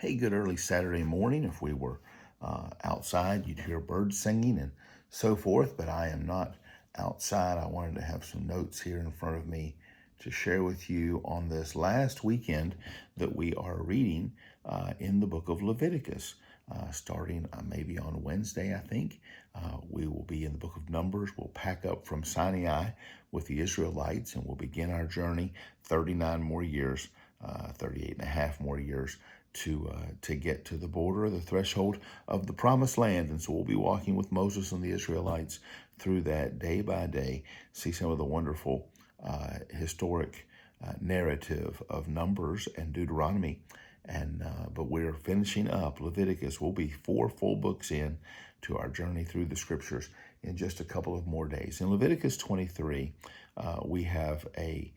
Hey, good early Saturday morning. If we were outside, you'd hear birds singing and so forth, but I am not outside. I wanted to have some notes here in front of me to share with you on this last weekend that we are reading in the book of Leviticus. Starting maybe on Wednesday, I think. We will be in the book of Numbers. We'll pack up from Sinai with the Israelites and we'll begin our journey 39 more years, 38 and a half more years to get to the border, the threshold of the promised land. And so we'll be walking with Moses and the Israelites through that day by day, see some of the wonderful historic narrative of Numbers and Deuteronomy. But we're finishing up Leviticus. We'll be 4 full books in to our journey through the scriptures in just a couple of more days. In Leviticus 23, we have a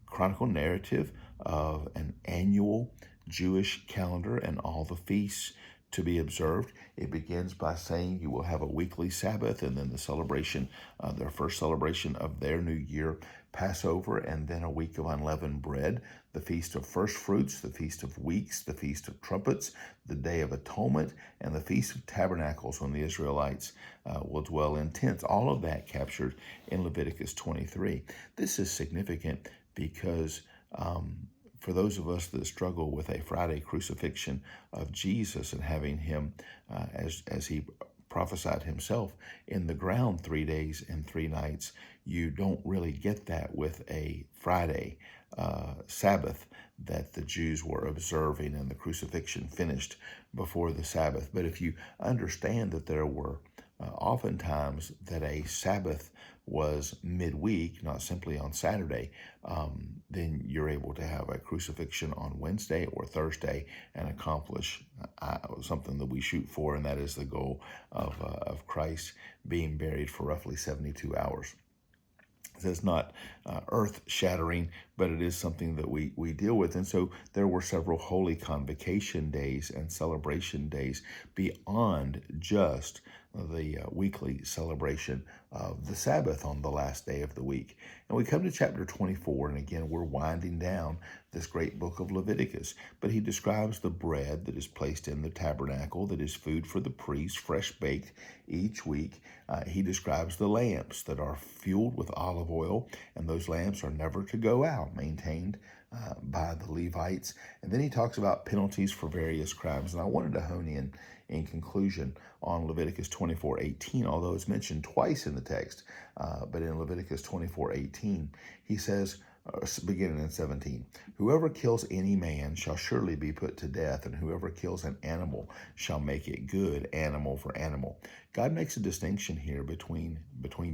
chronicle narrative of an annual Jewish calendar and all the feasts to be observed. It begins by saying you will have a weekly Sabbath and then the celebration, their first celebration of their new year, Passover, and then a week of unleavened bread, the Feast of First Fruits, the Feast of Weeks, the Feast of Trumpets, the Day of Atonement, and the Feast of Tabernacles when the Israelites will dwell in tents. All of that captured in Leviticus 23. This is significant because for those of us that struggle with a Friday crucifixion of Jesus and having him, as he prophesied himself, in the ground 3 days and 3 nights, you don't really get that with a Friday Sabbath that the Jews were observing and the crucifixion finished before the Sabbath. But if you understand that there were oftentimes that a Sabbath was midweek, not simply on Saturday, then you're able to have a crucifixion on Wednesday or Thursday and accomplish something that we shoot for, and that is the goal of Christ being buried for roughly 72 hours. It's not earth-shattering, but it is something that we deal with. And so there were several holy convocation days and celebration days beyond just the weekly celebration of the Sabbath on the last day of the week. And we come to chapter 24, and again, we're winding down this great book of Leviticus. But he describes the bread that is placed in the tabernacle, that is food for the priest, fresh baked each week. He describes the lamps that are fueled with olive oil, and those lamps are never to go out, maintained by the Levites. And then he talks about penalties for various crimes. And I wanted to hone in conclusion on Leviticus 24:18, although it's mentioned twice in the text. But in Leviticus 24:18, he says, beginning in 17, whoever kills any man shall surely be put to death, and whoever kills an animal shall make it good, animal for animal. God makes a distinction here between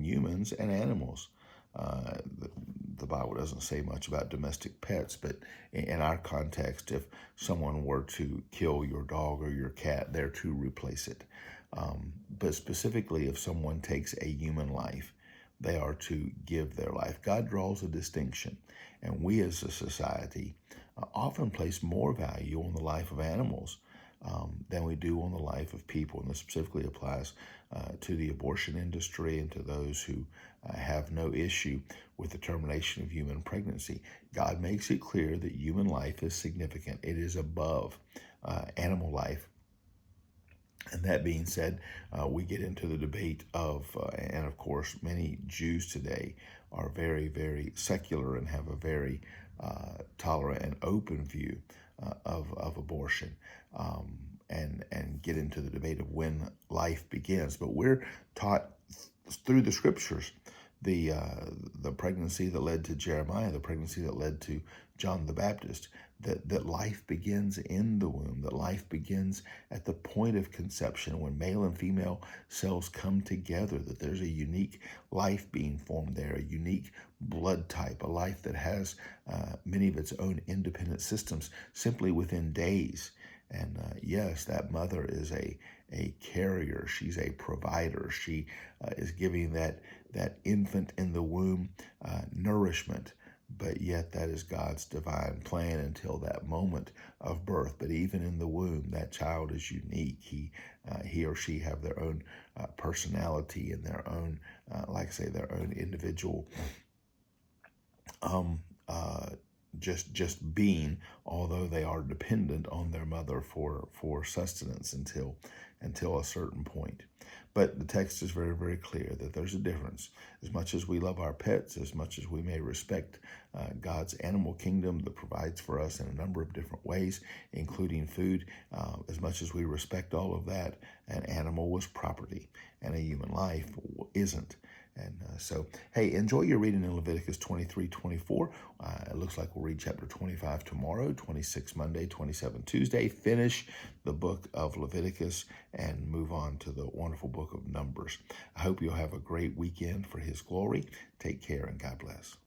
humans and animals. The Bible doesn't say much about domestic pets, but in our context, if someone were to kill your dog or your cat, they're to replace it. But specifically, if someone takes a human life, they are to give their life. God draws a distinction, and we as a society often place more value on the life of animals than we do on the life of people. And this specifically applies to the abortion industry and to those who have no issue with the termination of human pregnancy. God makes it clear that human life is significant. It is above animal life. And that being said, we get into the debate and of course, many Jews today are very, very secular and have a very tolerant and open view of abortion, and get into the debate of when life begins. But we're taught through the scriptures the pregnancy that led to Jeremiah, the pregnancy that led to John the Baptist, that life begins in the womb, that life begins at the point of conception when male and female cells come together, that there's a unique life being formed there, a unique blood type, a life that has many of its own independent systems simply within days. And yes, that mother is a carrier. She's a provider. She is giving that infant in the womb nourishment. But yet that is God's divine plan until that moment of birth. But even in the womb, that child is unique. He or she have their own personality and their own, like I say, their own individual just being, although they are dependent on their mother for sustenance until a certain point. But the text is very, very clear that there's a difference. As much as we love our pets, as much as we may respect God's animal kingdom that provides for us in a number of different ways, including food, as much as we respect all of that, an animal was property and a human life isn't. And so, hey, enjoy your reading in Leviticus 23:24. It looks like we'll read chapter 25 tomorrow, 26 Monday, 27 Tuesday. Finish the book of Leviticus and move on to the wonderful book of Numbers. I hope you'll have a great weekend for His glory. Take care and God bless.